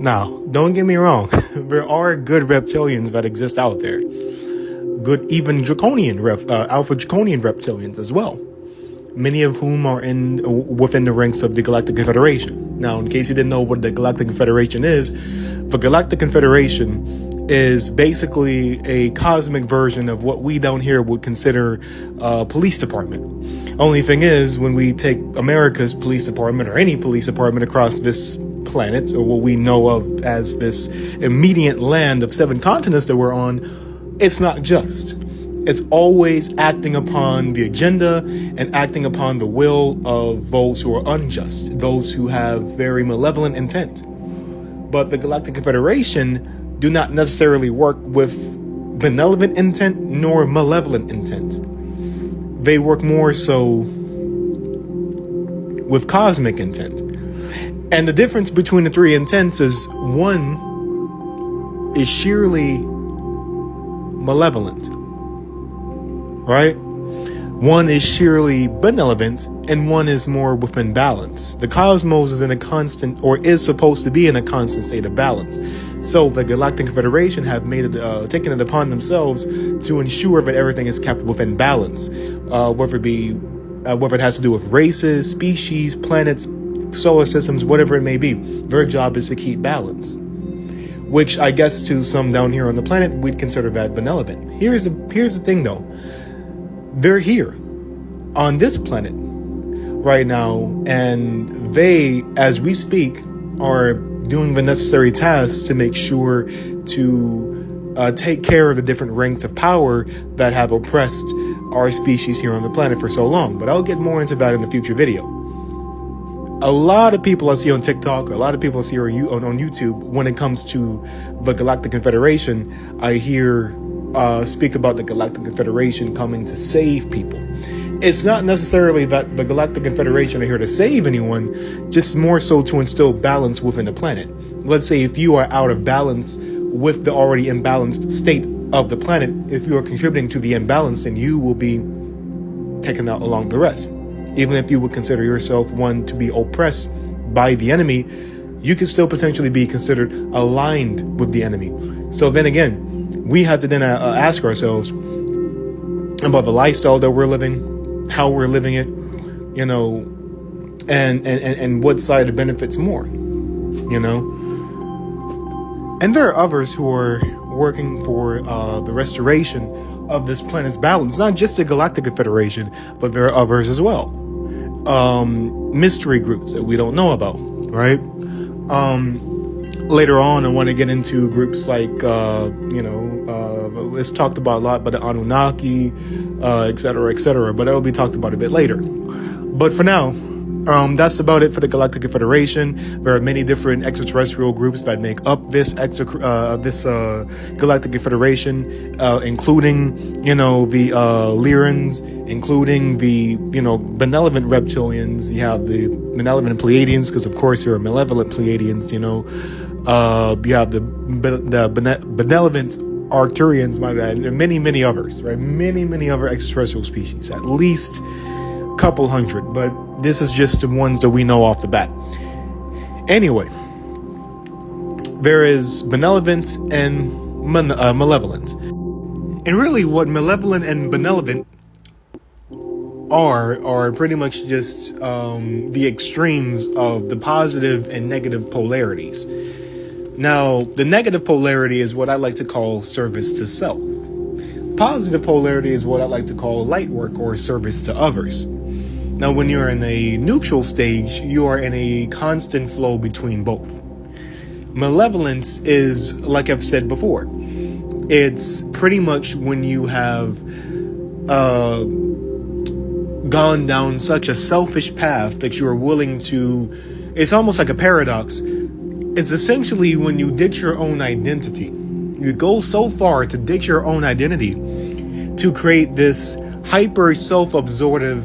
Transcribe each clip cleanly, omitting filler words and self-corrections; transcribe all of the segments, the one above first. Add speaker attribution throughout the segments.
Speaker 1: Now, don't get me wrong. There are good reptilians that exist out there. Good, even alpha draconian reptilians as well. Many of whom are within the ranks of the Galactic Confederation. Now, in case you didn't know what the Galactic Confederation is, the Galactic Confederation is basically a cosmic version of what we down here would consider a police department. Only thing is, when we take America's police department or any police department across this planet, or what we know of as this immediate land of 7 continents that we're on, it's not just. It's always acting upon the agenda and acting upon the will of those who are unjust, those who have very malevolent intent. But the Galactic Confederation do not necessarily work with benevolent intent nor malevolent intent. They work more so with cosmic intent. And the difference between the 3 intents is one is sheerly malevolent, right? One is sheerly benevolent, and one is more within balance. The cosmos is in a constant, or is supposed to be in a constant state of balance. So the Galactic Confederation have taken it upon themselves to ensure that everything is kept within balance, whether it has to do with races, species, planets, solar systems, whatever it may be. Their job is to keep balance, which I guess to some down here on the planet we'd consider that benevolent. Here's the thing though. They're here on this planet right now, and they, as we speak, are doing the necessary tasks to make sure to take care of the different ranks of power that have oppressed our species here on the planet for so long. But I'll get more into that in a future video. A lot of people I see on TikTok, a lot of people I see on YouTube, when it comes to the Galactic Confederation, I hear speak about the Galactic Confederation coming to save people. It's not necessarily that the Galactic Confederation are here to save anyone, just more so to instill balance within the planet. Let's say if you are out of balance with the already imbalanced state of the planet, if you are contributing to the imbalance, then you will be taken out along the rest. Even if you would consider yourself one to be oppressed by the enemy, you could still potentially be considered aligned with the enemy. So then again, we have to then ask ourselves about the lifestyle that we're living, how we're living it, you know, and what side benefits more, you know. And there are others who are working for the restoration of this planet's balance, not just the Galactic Confederation, but there are others as well. Mystery groups that we don't know about, right? Later on, I want to get into groups like, it's talked about a lot by the Anunnaki, etc., but that will be talked about a bit later. But for now, that's about it for the Galactic Confederation. There are many different extraterrestrial groups that make up this Galactic Confederation, including, the Lyrans, including the, benevolent reptilians. You have the benevolent Pleiadians, because of course there are malevolent Pleiadians, you have the benevolent Arcturians, my bad, and many others, right? Many other extraterrestrial species, at least a couple hundred, but this is just the ones that we know off the bat. Anyway, there is benevolent and malevolent. And really what malevolent and benevolent are pretty much just the extremes of the positive and negative polarities. Now, the negative polarity is what I like to call service to self. Positive polarity is what I like to call light work or service to others. Now, when you're in a neutral stage, you are in a constant flow between both. Malevolence is, like I've said before, it's pretty much when you have gone down such a selfish path that you are willing to, it's almost like a paradox. It's essentially when you ditch your own identity. You go so far to ditch your own identity to create this hyper self-absorptive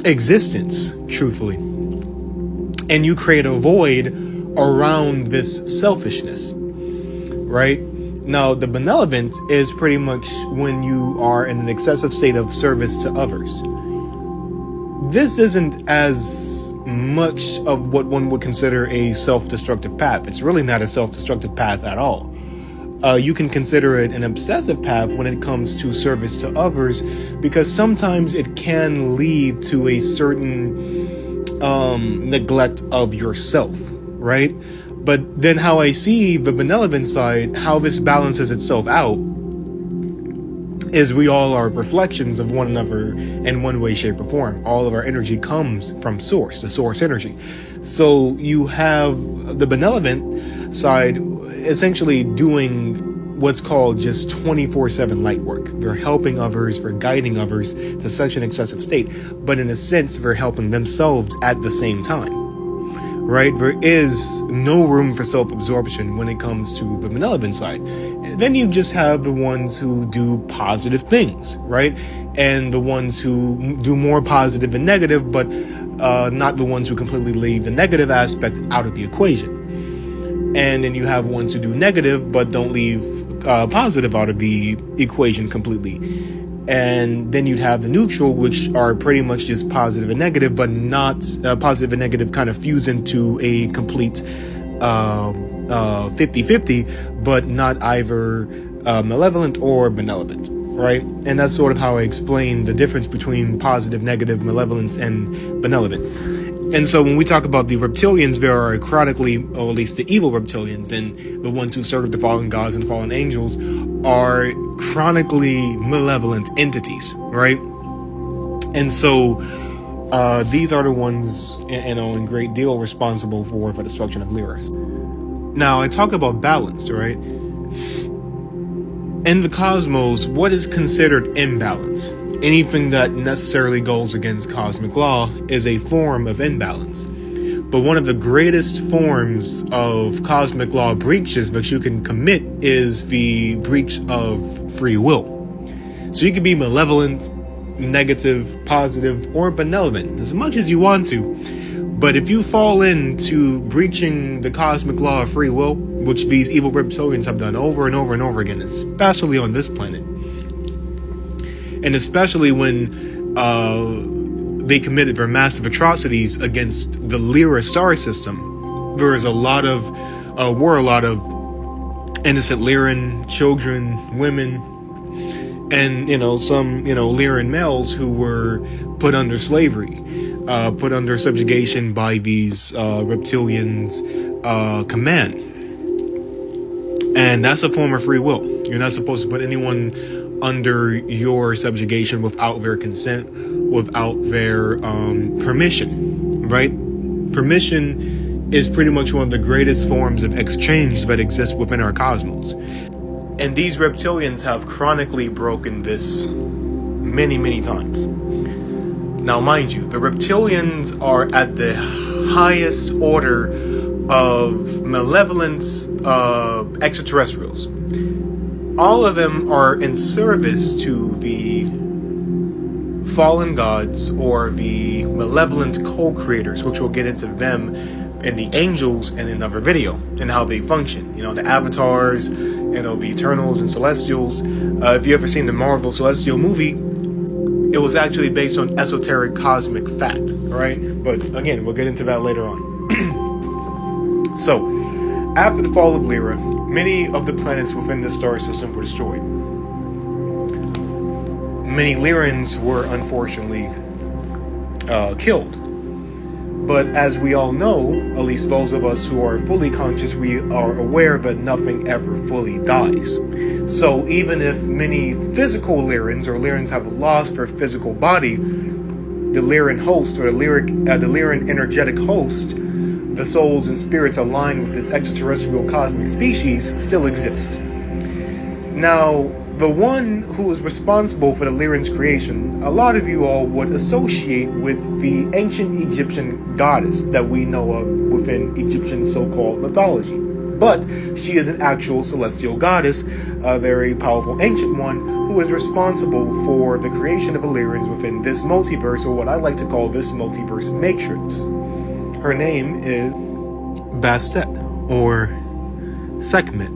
Speaker 1: existence, truthfully. And you create a void around this selfishness, right? Now, the benevolent is pretty much when you are in an excessive state of service to others. This isn't as much of what one would consider a self-destructive path. It's really not a self-destructive path at all. You can consider it an obsessive path when it comes to service to others, because sometimes it can lead to a certain neglect of yourself, right? But then how I see the benevolent side, how this balances itself out, is we all are reflections of one another in one way, shape, or form. All of our energy comes from source, the source energy. So you have the benevolent side essentially doing what's called just 24/7 light work. They're helping others, they're guiding others to such an excessive state, but in a sense, they're helping themselves at the same time, right? There is no room for self-absorption when it comes to the benevolent side. Then you just have the ones who do positive things, right? And the ones who do more positive than negative, but not the ones who completely leave the negative aspect out of the equation. And then you have ones who do negative, but don't leave positive out of the equation completely. And then you'd have the neutral, which are pretty much just positive and negative, but not positive and negative kind of fuse into a complete 50-50, but not either malevolent or benevolent, right? And that's sort of how I explain the difference between positive, negative, malevolence, and benevolence. And so when we talk about the reptilians, there are chronically, or at least the evil reptilians, and the ones who serve the fallen gods and fallen angels are chronically malevolent entities, right? And so these are the ones, in great deal responsible for the destruction of Lyra. Now, I talk about balance, right? In the cosmos, what is considered imbalance? Anything that necessarily goes against cosmic law is a form of imbalance. But one of the greatest forms of cosmic law breaches that you can commit is the breach of free will. So you can be malevolent, negative, positive, or benevolent as much as you want to. But if you fall into breaching the cosmic law of free will, which these evil reptilians have done over and over and over again, especially on this planet, and especially when they committed their massive atrocities against the Lyra star system, were a lot of innocent Lyran children, women, and some Lyran males who were put under slavery, put under subjugation by these reptilians' command. And that's a form of free will. You're not supposed to put anyone under your subjugation without their consent, without their permission, right? Permission is pretty much one of the greatest forms of exchange that exists within our cosmos. And these reptilians have chronically broken this many, many times. Now, mind you, the reptilians are at the highest order of malevolent extraterrestrials. All of them are in service to the fallen gods or the malevolent co-creators, which we'll get into them and the angels in another video and how they function. The avatars, the Eternals and Celestials. If you ever seen the Marvel Celestial movie, it was actually based on esoteric cosmic fact, right? But again, we'll get into that later on. So, after the fall of Lyra, many of the planets within the star system were destroyed. Many Lyrans were unfortunately killed. But as we all know, at least those of us who are fully conscious, we are aware that nothing ever fully dies. So even if many physical Lyrans or Lyrans have lost their physical body, the Lyran host or the Lyran energetic host, the souls and spirits aligned with this extraterrestrial cosmic species, still exist. Now, the one who is responsible for the Lyran's creation, a lot of you all would associate with the ancient Egyptian goddess that we know of within Egyptian so-called mythology. But she is an actual celestial goddess, a very powerful ancient one, who is responsible for the creation of the Lyrans within this multiverse, or what I like to call this multiverse matrix. Her name is Bastet, or Sekhmet.